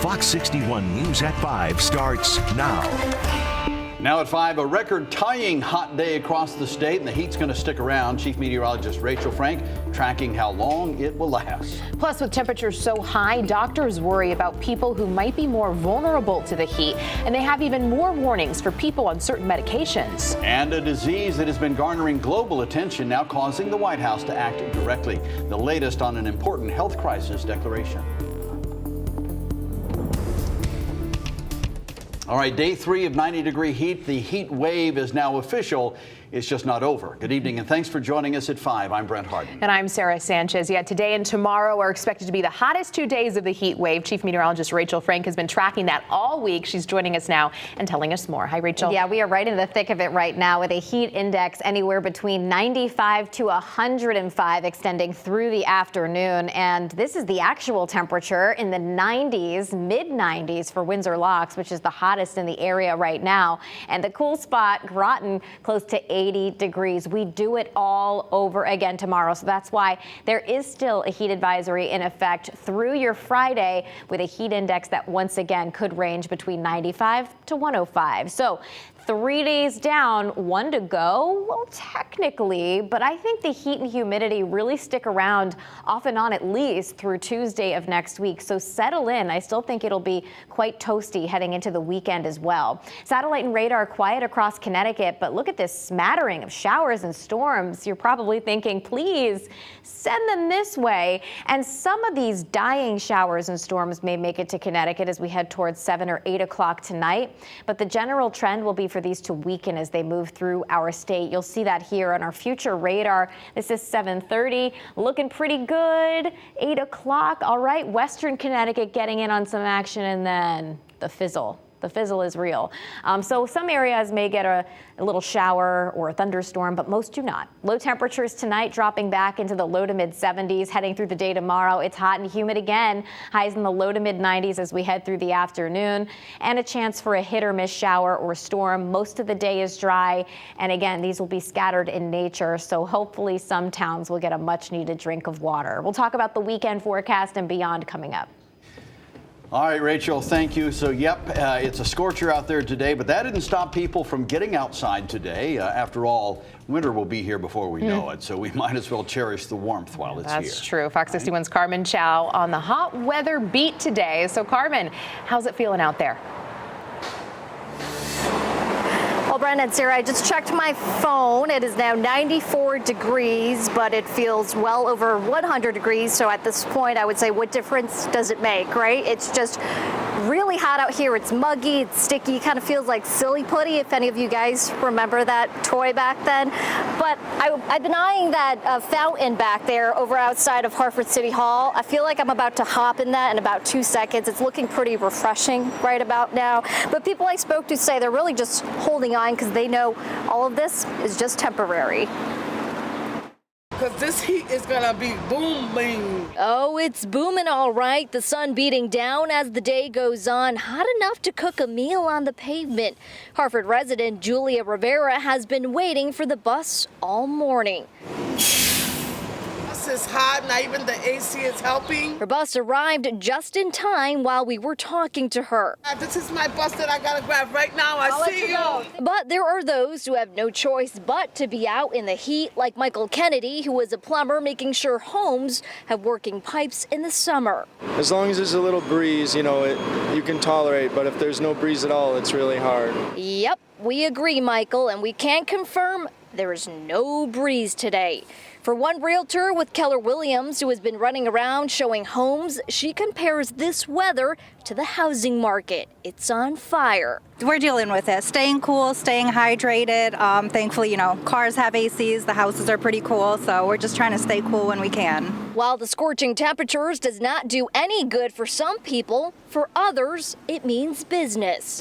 Fox 61 News at 5 starts now. Now at 5, a record-tying hot day across the state, and the heat's going to stick around. Chief Meteorologist Rachel Frank tracking how long it will last. Plus, with temperatures so high, doctors worry about people who might be more vulnerable to the heat, and they have even more warnings for people on certain medications. And a disease that has been garnering global attention now causing the White House to act directly. The latest on an important health crisis declaration. All right, day 3 of 90-degree heat. The heat wave is now official. It's just not over. Good evening, and thanks for joining us at 5. I'm Brent Harden. And I'm Sarah Sanchez. Yeah, today and tomorrow are expected to be the hottest 2 days of the heat wave. Chief Meteorologist Rachel Frank has been tracking that all week. She's joining us now and telling us more. Hi, Rachel. Yeah, we are right in the thick of it right now with a heat index anywhere between 95 to 105 extending through the afternoon. And this is the actual temperature in the 90s, mid-90s for Windsor Locks, which is the hottest in the area right now. And the cool spot, Groton, close to 80 degrees. We do it all over again tomorrow. So that's why there is still a heat advisory in effect through your Friday with a heat index that once again could range between 95 to 105. So 3 days down, 1 to go. Well, technically, but I think the heat and humidity really stick around off and on at least through Tuesday of next week. So settle in. I still think it'll be quite toasty heading into the weekend as well. Satellite and radar quiet across Connecticut, but look at this smattering of showers and storms. You're probably thinking, please send them this way. And some of these dying showers and storms may make it to Connecticut as we head towards 7 or 8 o'clock tonight. But the general trend will be for these to weaken as they move through our state. You'll see that here on our future radar. This is 7:30, looking pretty good. 8 o'clock. All right, Western Connecticut getting in on some action, and then the fizzle. The fizzle is real. So some areas may get a little shower or a thunderstorm, but most do not. Low temperatures tonight dropping back into the low to mid 70s heading through the day tomorrow. It's hot and humid again. Highs in the low to mid 90s as we head through the afternoon, and a chance for a hit or miss shower or storm. Most of the day is dry. And again, these will be scattered in nature. So hopefully some towns will get a much needed drink of water. We'll talk about the weekend forecast and beyond coming up. All right, Rachel, thank you. So, it's a scorcher out there today, but that didn't stop people from getting outside today. After all, winter will be here before we know it, so we might as well cherish the warmth while it's here. That's true. Fox 61's Carmen Chow on the hot weather beat today. So, Carmen, how's it feeling out there? Well, Brent and Sarah, I just checked my phone. It is now 94 degrees, but it feels well over 100 degrees. So at this point, I would say, what difference does it make, right? It's just really hot out here. It's muggy, it's sticky, kind of feels like silly putty, if any of you guys remember that toy back then. But I've been eyeing that fountain back there over outside of Hartford City Hall. I feel like I'm about to hop in that in about 2 seconds. It's looking pretty refreshing right about now. But people I spoke to say they're really just holding on because they know all of this is just temporary. Because this heat is going to be booming. Oh, it's booming all right. The sun beating down as the day goes on. Hot enough to cook a meal on the pavement. Hartford resident Julia Rivera has been waiting for the bus all morning. It's hot, not even the AC is helping. Her bus arrived just in time while we were talking to her. This is my bus that I gotta grab right now. I'll see you. But there are those who have no choice but to be out in the heat, like Michael Kennedy, who is a plumber making sure homes have working pipes in the summer. As long as there's a little breeze, you can tolerate, but if there's no breeze at all, it's really hard. Yep, we agree, Michael, and we can confirm there is no breeze today. For one realtor with Keller Williams, who has been running around showing homes, she compares this weather to the housing market. It's on fire. We're dealing with it, staying cool, staying hydrated. Thankfully, cars have ACs, the houses are pretty cool, so we're just trying to stay cool when we can. While the scorching temperatures does not do any good for some people, for others, it means business.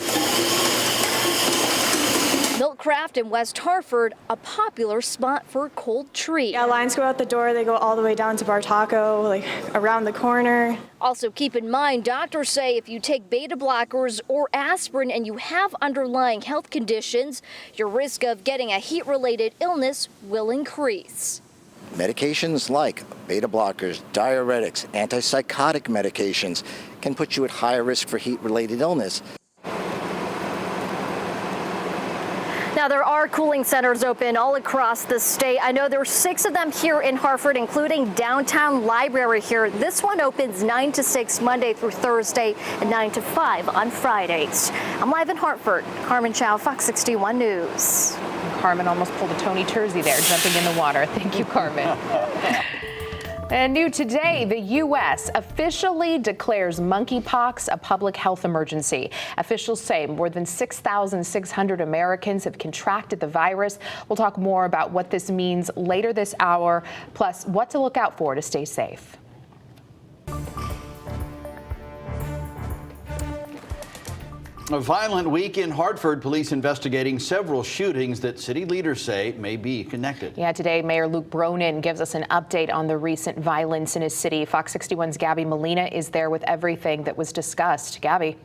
Milkcraft in West Hartford, a popular spot for a cold treat. Yeah, lines go out the door. They go all the way down to Bar Taco, like around the corner. Also keep in mind, doctors say if you take beta blockers or aspirin and you have underlying health conditions, your risk of getting a heat-related illness will increase. Medications like beta blockers, diuretics, antipsychotic medications can put you at higher risk for heat-related illness. Now, there are cooling centers open all across the state. I know there are 6 of them here in Hartford, including Downtown Library here. This one opens 9 to 6 Monday through Thursday and 9 to 5 on Fridays. I'm live in Hartford. Carmen Chow, Fox 61 News. Carmen almost pulled a Tony Terzi there, jumping in the water. Thank you, Carmen. And new today, the U.S. officially declares monkeypox a public health emergency. Officials say more than 6,600 Americans have contracted the virus. We'll talk more about what this means later this hour, plus what to look out for to stay safe. A violent week in Hartford, police investigating several shootings that city leaders say may be connected. Yeah, today Mayor Luke Bronin gives us an update on the recent violence in his city. Fox 61's Gabby Molina is there with everything that was discussed. Gabby.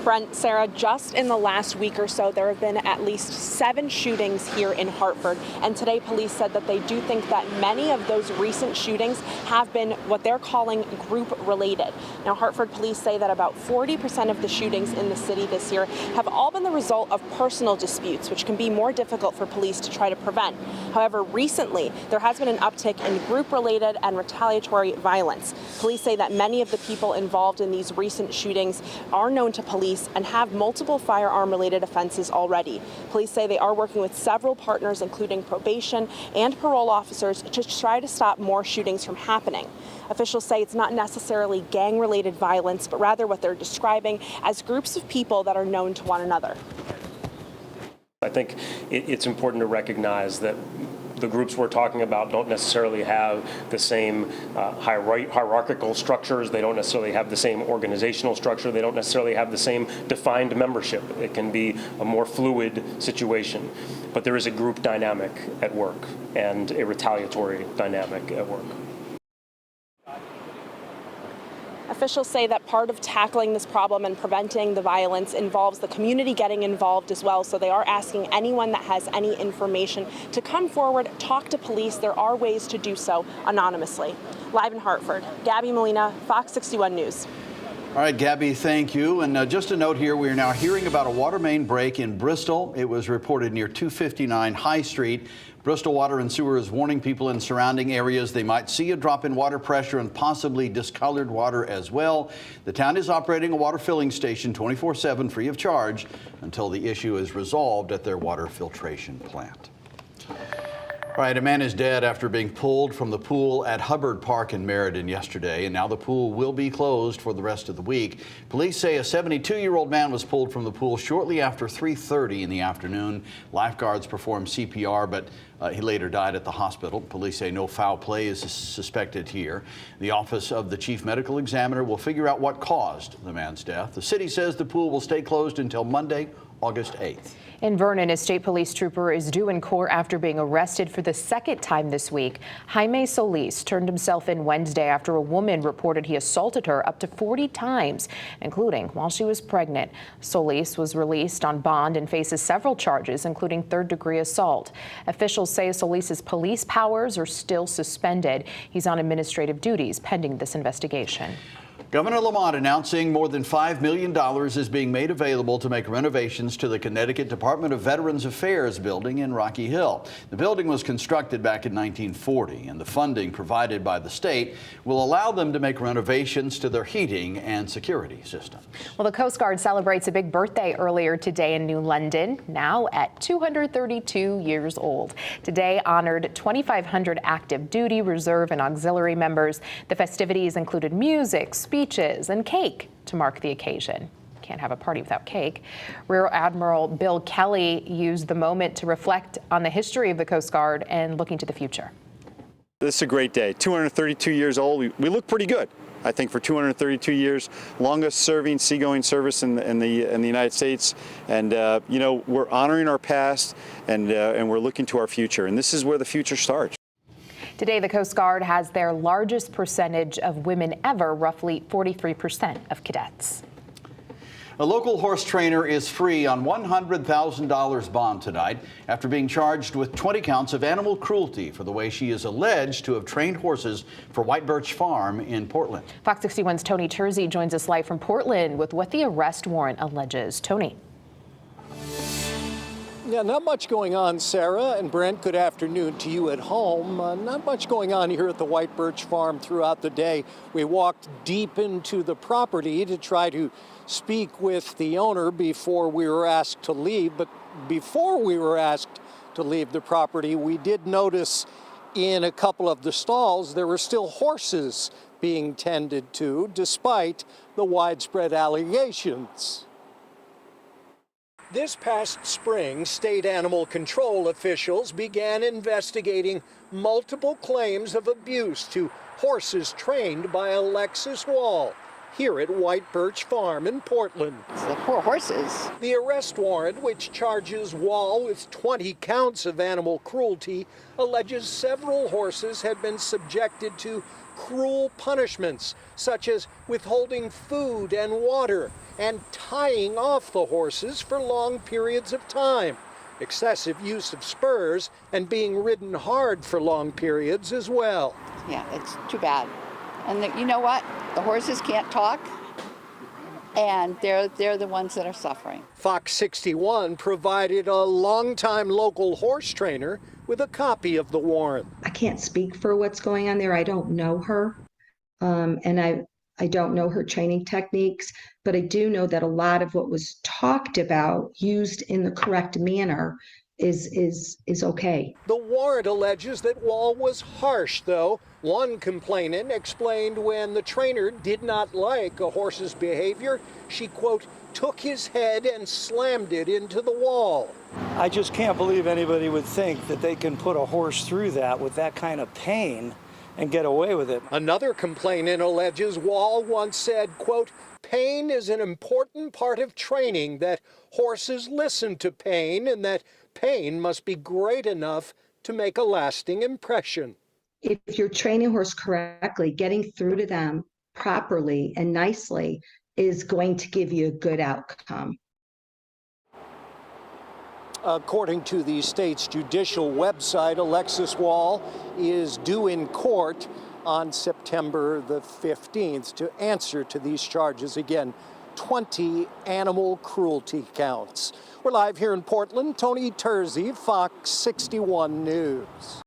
Brent, Sarah, just in the last week or so, there have been at least 7 shootings here in Hartford. And today, police said that they do think that many of those recent shootings have been what they're calling group related. Now, Hartford police say that about 40% of the shootings in the city this year have all been the result of personal disputes, which can be more difficult for police to try to prevent. However, recently, there has been an uptick in group related and retaliatory violence. Police say that many of the people involved in these recent shootings are known to police and have multiple firearm-related offenses already. Police say they are working with several partners, including probation and parole officers, to try to stop more shootings from happening. Officials say it's not necessarily gang-related violence, but rather what they're describing as groups of people that are known to one another. I think it's important to recognize that the groups we're talking about don't necessarily have the same hierarchical structures. They don't necessarily have the same organizational structure. They don't necessarily have the same defined membership. It can be a more fluid situation. But there is a group dynamic at work and a retaliatory dynamic at work. Officials say that part of tackling this problem and preventing the violence involves the community getting involved as well. So they are asking anyone that has any information to come forward, talk to police. There are ways to do so anonymously. Live in Hartford, Gabby Molina, Fox 61 News. All right, Gabby, thank you. And just a note here, we are now hearing about a water main break in Bristol. It was reported near 259 High Street. Bristol Water and Sewer is warning people in surrounding areas they might see a drop in water pressure and possibly discolored water as well. The town is operating a water filling station 24/7 free of charge until the issue is resolved at their water filtration plant. All right, a man is dead after being pulled from the pool at Hubbard Park in Meriden yesterday, and now the pool will be closed for the rest of the week. Police say a 72-year-old man was pulled from the pool shortly after 3:30 in the afternoon. Lifeguards performed CPR, but he later died at the hospital. Police say no foul play is suspected here. The Office of the Chief Medical Examiner will figure out what caused the man's death. The city says the pool will stay closed until Monday, August 8th. In Vernon, a state police trooper is due in court after being arrested for the second time this week. Jaime Solis turned himself in Wednesday after a woman reported he assaulted her up to 40 times, including while she was pregnant. Solis was released on bond and faces several charges, including third-degree assault. Officials say Solis's police powers are still suspended. He's on administrative duties pending this investigation. Governor Lamont announcing more than $5 million is being made available to make renovations to the Connecticut Department of Veterans Affairs building in Rocky Hill. The building was constructed back in 1940, and the funding provided by the state will allow them to make renovations to their heating and security systems. Well, the Coast Guard celebrates a big birthday earlier today in New London, now at 232 years old. Today honored 2,500 active duty, reserve, and auxiliary members. The festivities included music, speeches, and cake to mark the occasion. Can't have a party without cake. Rear Admiral Bill Kelly used the moment to reflect on the history of the Coast Guard and looking to the future. This is a great day. 232 years old. We look pretty good, I think, for 232 years. Longest serving seagoing service in the United States. And, you know, we're honoring our past and we're looking to our future. And this is where the future starts. Today, the Coast Guard has their largest percentage of women ever, roughly 43% of cadets. A local horse trainer is free on $100,000 bond tonight after being charged with 20 counts of animal cruelty for the way she is alleged to have trained horses for White Birch Farm in Portland. Fox 61's Tony Tersey joins us live from Portland with what the arrest warrant alleges. Tony. Yeah, not much going on, Sarah and Brent. Good afternoon to you at home. Not much going on here at the White Birch Farm throughout the day. We walked deep into the property to try to speak with the owner before we were asked to leave. But before we were asked to leave the property, we did notice in a couple of the stalls there were still horses being tended to, despite the widespread allegations. This past spring, state animal control officials began investigating multiple claims of abuse to horses trained by Alexis Wall here at White Birch Farm in Portland. The poor horses. The arrest warrant, which charges Wall with 20 counts of animal cruelty, alleges several horses had been subjected to cruel punishments, such as withholding food and water and tying off the horses for long periods of time, excessive use of spurs, and being ridden hard for long periods as well. Yeah, it's too bad. And you know what? The horses can't talk, and they're the ones that are suffering. Fox 61 provided a longtime local horse trainer with a copy of the warrant. I can't speak for what's going on there. I don't know her, and I don't know her training techniques, but I do know that a lot of what was talked about, used in the correct manner, is okay. The warrant alleges that Wall was harsh, though. One complainant explained when the trainer did not like a horse's behavior, she, quote, took his head and slammed it into the wall. I just can't believe anybody would think that they can put a horse through that with that kind of pain and get away with it. Another complainant alleges Wall once said, quote, pain is an important part of training, that horses listen to pain, and that pain must be great enough to make a lasting impression. If you're training a horse correctly, getting through to them properly and nicely is going to give you a good outcome. According to the state's judicial website, Alexis Wall is due in court on September the 15th to answer to these charges. Again, 20 animal cruelty counts. We're live here in Portland. Tony Tersey, Fox 61 News.